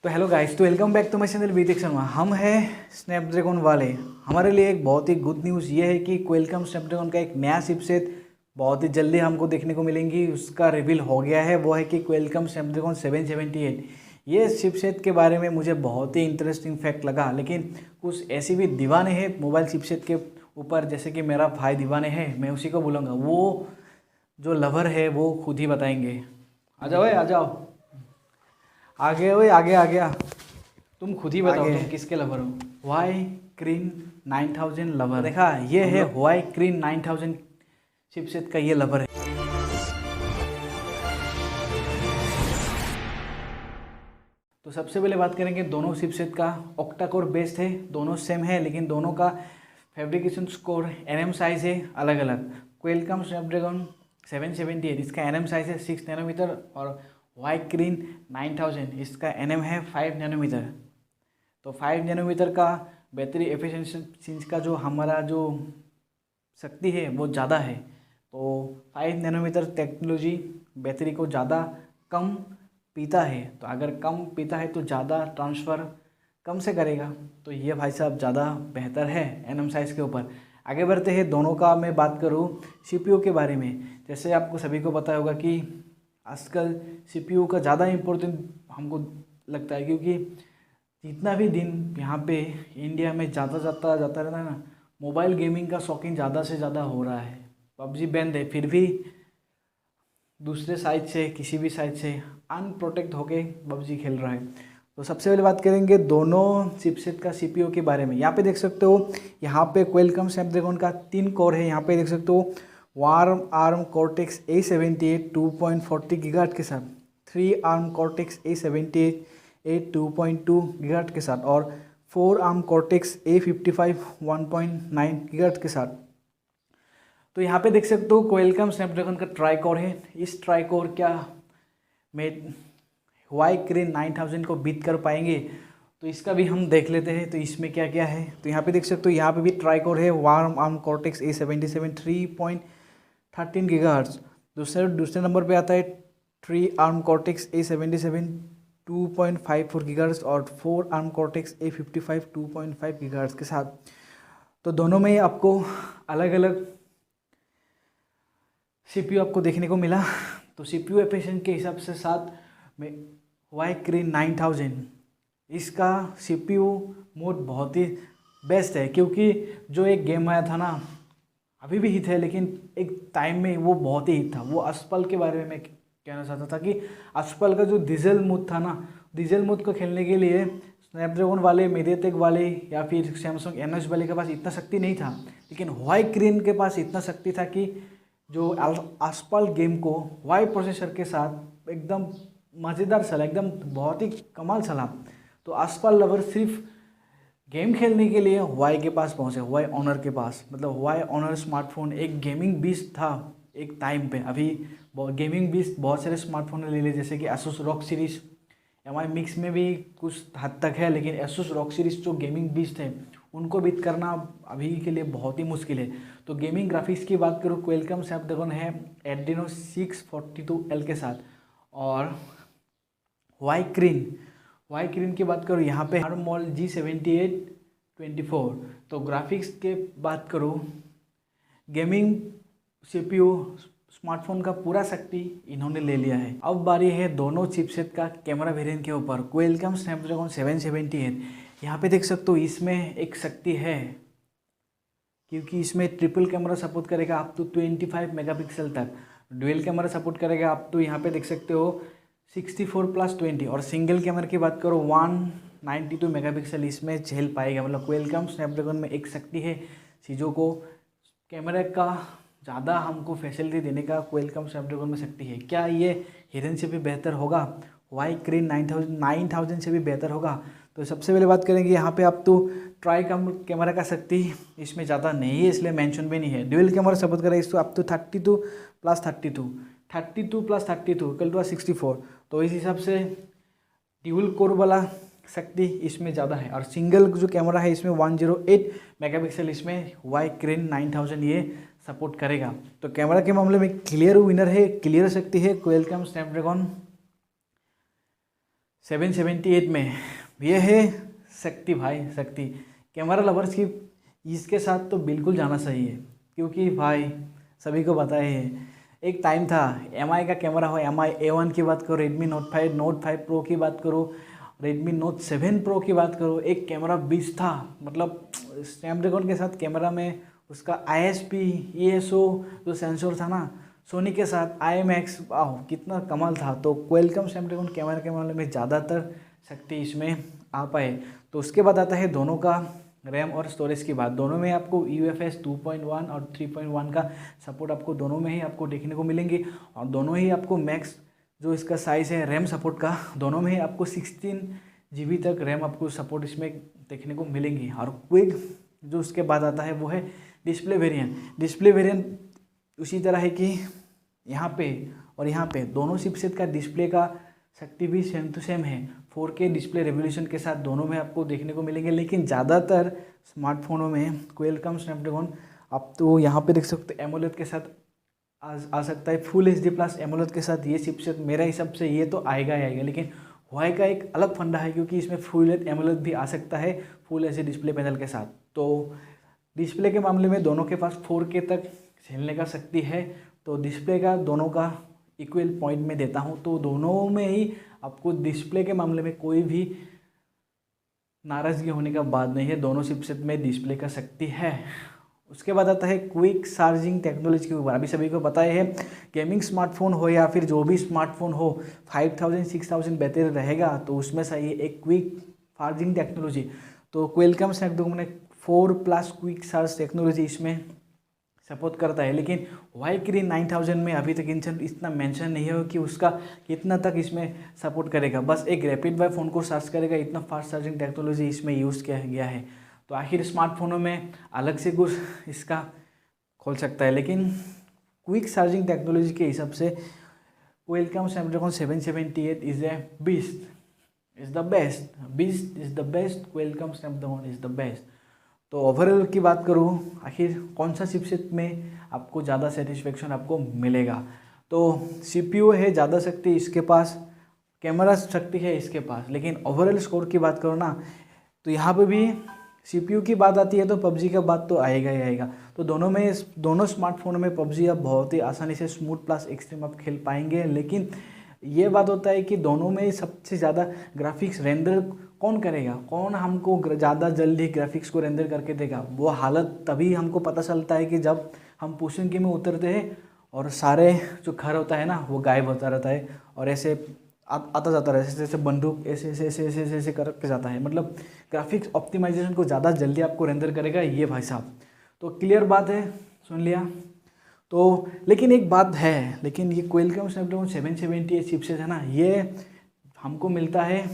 तो hello guys, तो welcome back to my channel BTech Sharma. हम हैं स्नैपड्रैगन वाले। हमारे लिए एक बहुत ही गुड न्यूज़ ये है कि क्वालकॉम स्नैपड्रैगन का एक नया चिपसेट बहुत ही जल्दी हमको देखने को मिलेंगी। उसका रिवील हो गया है, वो है कि क्वालकॉम स्नैपड्रैगन 778। ये चिपसेट के बारे में मुझे बहुत ही इंटरेस्टिंग फैक्ट लगा, लेकिन कुछ ऐसी भी दीवाने हैं मोबाइल चिपसेट के ऊपर, जैसे कि मेरा भाई दीवाने हैं, मैं उसी को बोलूँगा। वो जो लवर है वो खुद ही बताएंगे। आ जाओ, आ जाओ, आगे ओए, आगे आ गया। तुम खुद ही बताओ तुम किसके लवर हो। वाई क्रीन 9000 लवर। देखा, ये है वाई क्रीन 9000 चिपसेट का ये लवर है। तो सबसे पहले बात करेंगे दोनों चिपसेट का। ऑक्टा कोर बेस्ड है, दोनों सेम है, लेकिन दोनों का फैब्रिकेशन स्कोर एनएम साइज है अलग अलग। क्वालकॉम स्नैपड्रैगन 778 इसका एनएम साइज है 6 नैनोमीटर और वाई क्रीन 9000 इसका एनएम है 5 नैनोमीटर। तो 5 नैनोमीटर का बैटरी एफिशिएंसी का जो हमारा जो शक्ति है वो ज़्यादा है। तो 5 नैनोमीटर टेक्नोलॉजी बैटरी को ज़्यादा कम पीता है। तो अगर कम पीता है तो ज़्यादा ट्रांसफ़र कम से करेगा। तो ये भाई साहब ज़्यादा बेहतर है एनएम साइज़ के ऊपर। आगे बढ़ते हैं। दोनों का मैं बात करूँ सीपीयू के बारे में, जैसे आपको सभी को पता होगा कि आजकल सीपीयू का ज़्यादा इम्पोर्टेंट हमको लगता है, क्योंकि जितना भी दिन यहाँ पे इंडिया में जाता रहता है ना, मोबाइल गेमिंग का शौकीन ज़्यादा से ज़्यादा हो रहा है। पबजी बैंड है, फिर भी दूसरे साइड से किसी भी साइड से अनप्रोटेक्ट होके पबजी खेल रहा है। तो सबसे पहले बात करेंगे दोनों चिपसेट का सीपीयू के बारे में। यहाँ पे देख सकते हो, यहाँ पे क्वालकॉम स्नैपड्रैगन का 3 कोर है। यहाँ पे देख सकते हो warm arm cortex A78 2.40 gigahertz के साथ, 3 आर्म कॉर्टेक्स A78 2.2 गीगाहर्ट्ज़ के साथ और 4 आर्म कॉर्टेक्स A55 1.9 गीगाहर्ट्ज़ के साथ। तो यहाँ पे देख सकते हो क्वालकॉम स्नैपड्रैगन का ट्राई कोर है। इस ट्राई कोर क्या में वाई क्रीन 9000 को बीट कर पाएंगे, तो इसका भी हम देख लेते हैं। तो इसमें क्या क्या है, तो यहाँ पे देख सकते हो, यहाँ पे भी ट्राई कोर है warm arm cortex A77 3.13 gigahertz. दूसरे नंबर पे आता है 3 आर्म कॉर्टेक्स A77 2.54 गीगाहर्ट्ज़ और 4 आर्म कॉर्टेक्स A55 2.5 गीगाहर्ट्ज़ के साथ। तो दोनों में आपको अलग अलग सीपीयू आपको देखने को मिला। तो सीपीयू एफिशिएंसी के हिसाब से साथ में वाई क्रीन 9000 इसका सीपीयू मोड बहुत ही बेस्ट है, क्योंकि जो एक गेम आया था ना, अभी भी हिट है, लेकिन एक टाइम में वो बहुत ही हिट था। वो अस्पल के बारे में मैं कहना चाहता था कि अस्पल का जो डीजल मोड था ना, डीजल मोड को खेलने के लिए स्नैपड्रैगन वाले, मीडियाटेक वाले या फिर सैमसंग एनएस वाले के पास इतना शक्ति नहीं था, लेकिन वाई क्रीन के पास इतना शक्ति था कि जो अस्पल गेम को वाई प्रोसेसर के साथ एकदम मज़ेदार चला, एकदम बहुत ही कमाल चला। तो अस्पल लवर सिर्फ गेम खेलने के लिए वाई के पास पहुँचे, वाई ऑनर के पास। मतलब वाई ऑनर स्मार्टफोन एक गेमिंग बीस्ट था एक टाइम पे। अभी गेमिंग बीस्ट बहुत सारे स्मार्टफोन ले लिए, जैसे कि Asus ROG series, Mi Mix में भी कुछ हद तक है, लेकिन एसुस रॉग सीरीज़ जो गेमिंग बीस्ट है उनको बीट करना अभी के लिए बहुत ही मुश्किल है। तो गेमिंग ग्राफिक्स की बात करूँ, क्वालकॉम स्नैपड्रैगन है एड्रीनो 642L के साथ। और वाई क्रीन की बात करूँ, यहाँ पे हार्मोल G7824। तो ग्राफिक्स के बात करूँ, गेमिंग सीपीयू स्मार्टफोन का पूरा शक्ति इन्होंने ले लिया है। अब बारी है दोनों चिपसेट का कैमरा वेरिएंट के ऊपर। क्वालकॉम स्नैपड्रैगन 778 यहाँ पे देख सकते हो, इसमें एक शक्ति है, क्योंकि इसमें ट्रिपल कैमरा सपोर्ट करेगा अप टू 25 मेगापिक्सल तक। डुअल कैमरा सपोर्ट करेगा अप टू, यहाँ पे देख सकते हो 64+20। और सिंगल कैमरा की बात करो 192 मेगापिक्सल इसमें झेल पाएगा। मतलब क्वालकॉम स्नैपड्रैगन में एक शक्ति है, चीज़ों को कैमरे का ज़्यादा हमको फैसिलिटी देने का क्वालकॉम स्नैपड्रैगन में शक्ति है। क्या ये हिडन से भी बेहतर होगा, वाई क्रीन 9000 से भी बेहतर होगा? तो सबसे पहले बात करेंगे यहाँ पे, आप तो ट्राई कैमरा का शक्ति इसमें ज़्यादा नहीं है, इसलिए मेंशन भी नहीं है। ड्यूअल कैमरा सपोर्ट करेगा इसको अप टू 32+32 इक्वल टू 64। तो इस हिसाब से ड्यूअल कोर वाला शक्ति इसमें ज़्यादा है। और सिंगल जो कैमरा है इसमें 108 मेगापिक्सल इसमें वाई क्रीन 9000 ये सपोर्ट करेगा। तो कैमरा के मामले में क्लियर विनर है, क्लियर शक्ति है क्वालकॉम स्नैपड्रैगन 778 में ये है शक्ति भाई, शक्ति। कैमरा लवर्स की इसके साथ तो बिल्कुल जाना सही है, क्योंकि भाई सभी को पता है एक टाइम था MI का कैमरा हो, MI A1 की बात करो, Redmi Note 5 Pro की बात करो, Redmi Note 7 Pro की बात करो, एक कैमरा बीस्ट था। मतलब स्नैपड्रैगन के साथ कैमरा में उसका ISP ESO जो सेंसर था ना, सोनी के साथ IMX, वाह कितना कमाल था। तो क्वालकॉम स्नैपड्रैगन कैमरा के मामले में ज़्यादातर शक्ति इसमें आ पाए। तो उसके बाद आता है दोनों का रैम और स्टोरेज की बात। दोनों में आपको UFS 2.1 और 3.1 का सपोर्ट आपको दोनों में ही आपको देखने को मिलेंगे, और दोनों ही आपको मैक्स जो इसका साइज़ है रैम सपोर्ट का, दोनों में ही आपको 16 GB तक रैम आपको सपोर्ट इसमें देखने को मिलेंगी। और क्विक जो उसके बाद आता है वो है डिस्प्ले वेरिएंट। डिस्प्ले वेरिएंट उसी तरह है कि यहाँ पे और यहाँ पे दोनों चिपसेट का डिस्प्ले का शक्ति भी सेम टू सेम है। 4K डिस्प्ले रेवोल्यूशन के साथ दोनों में आपको देखने को मिलेंगे, लेकिन ज़्यादातर स्मार्टफोनों में क्वालकॉम स्नैपड्रैगन आप तो यहाँ पे देख सकते हो एमोलेड के साथ आ सकता है, फुल HD+ एमोलेड के साथ ये चिपसेट मेरे हिसाब से ये तो आएगा ही आएगा। लेकिन हुआई का एक अलग फंडा है, क्योंकि इसमें फुल एमोलेड भी आ सकता है फुल HD डिस्प्ले पैनल के साथ। तो डिस्प्ले के मामले में दोनों के पास 4K तक झेलने का शक्ति है। तो डिस्प्ले का दोनों का इक्वल पॉइंट में देता हूँ, तो दोनों में ही आपको डिस्प्ले के मामले में कोई भी नाराज़गी होने का बात नहीं है। दोनों चिपसेट में डिस्प्ले का शक्ति है। उसके बाद आता है क्विक चार्जिंग टेक्नोलॉजी के ऊपर। अभी सभी को पता है गेमिंग स्मार्टफोन हो या फिर जो भी स्मार्टफोन हो 5000 6000 बैटरी रहेगा, तो उसमें सही है एक क्विक चार्जिंग टेक्नोलॉजी। तो क्वालकॉम स्नैपड्रैगन ने 4+ क्विक चार्ज टेक्नोलॉजी इसमें सपोर्ट करता है। लेकिन वाई Kirin 9000 में अभी तक इतना मेंशन नहीं है कि उसका कितना तक इसमें सपोर्ट करेगा। बस एक रैपिड वाई फ़ोन को चार्ज करेगा, इतना फास्ट चार्जिंग टेक्नोलॉजी इसमें यूज़ किया गया है। तो आखिर स्मार्टफोनों में अलग से कुछ इसका खोल सकता है, लेकिन क्विक चार्जिंग टेक्नोलॉजी के हिसाब से Qualcomm Snapdragon 778 is a beast, is the best Qualcomm Snapdragon is the best. तो ओवरऑल की बात करूँ, आखिर कौन सा चिपसेट में आपको ज़्यादा सेटिस्फेक्शन आपको मिलेगा, तो CPU है ज़्यादा शक्ति इसके पास, कैमरा शक्ति है इसके पास। लेकिन ओवरऑल स्कोर की बात करो ना, तो यहाँ पे भी CPU की बात आती है तो PUBG का बात तो आएगा ही आएगा। तो दोनों स्मार्टफोनों में PUBG आप बहुत ही आसानी से स्मूथ प्लस एक्सट्रीम आप खेल पाएंगे। लेकिन ये बात होता है कि दोनों में सबसे ज़्यादा ग्राफिक्स रेंडर कौन करेगा, कौन हमको ज़्यादा जल्दी ग्राफिक्स को रेंडर करके देगा। वो हालत तभी हमको पता चलता है कि जब हम पुशिंग में उतरते हैं और सारे जो घर होता है ना वो गायब होता रहता है, और ऐसे आता जाता है, ऐसे जैसे बंदूक ऐसे ऐसे ऐसे ऐसे ऐसे ऐसे करके जाता है। मतलब ग्राफिक्स ऑप्टिमाइजेशन को ज़्यादा जल्दी आपको रेंडर करेगा ये भाई साहब। तो क्लियर बात है, सुन लिया। तो लेकिन एक बात है, लेकिन ये क्वालकॉम स्नैपड्रैगन 778 चिपसेट है ना, ये हमको मिलता है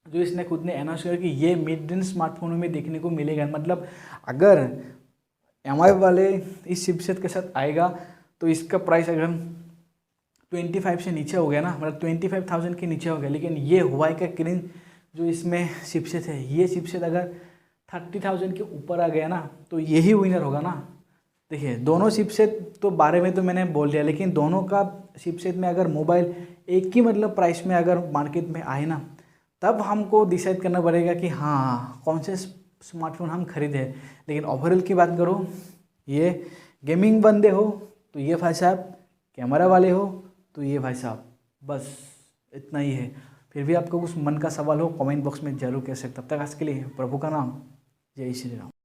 जो इसने खुद ने अनाउंस किया कि ये मिड रेंज स्मार्टफोनों में देखने को मिलेगा। मतलब अगर MI वाले इस चिपसेट के साथ आएगा तो इसका प्राइस अगर 25 से नीचे हो गया ना, मतलब 25,000 के नीचे हो गया। लेकिन ये हुआई का Kirin जो इसमें चिपसेट है, ये चिपसेट अगर 30,000 के ऊपर आ गया ना, तो यही विनर होगा ना। देखिए दोनों चिपसेट तो बारे में तो मैंने बोल दिया, लेकिन दोनों का चिपसेट में अगर मोबाइल एक ही मतलब प्राइस में अगर मार्केट में आए ना, तब हमको डिसाइड करना पड़ेगा कि हाँ कौन से स्मार्टफोन हम खरीदें। लेकिन ओवरऑल की बात करो, ये गेमिंग बंदे हो तो ये भाई साहब, कैमरा वाले हो तो ये भाई साहब, बस इतना ही है। फिर भी आपको कुछ मन का सवाल हो कमेंट बॉक्स में जरूर कह सकते। तब तक आज के लिए प्रभु का नाम, जय श्री राम।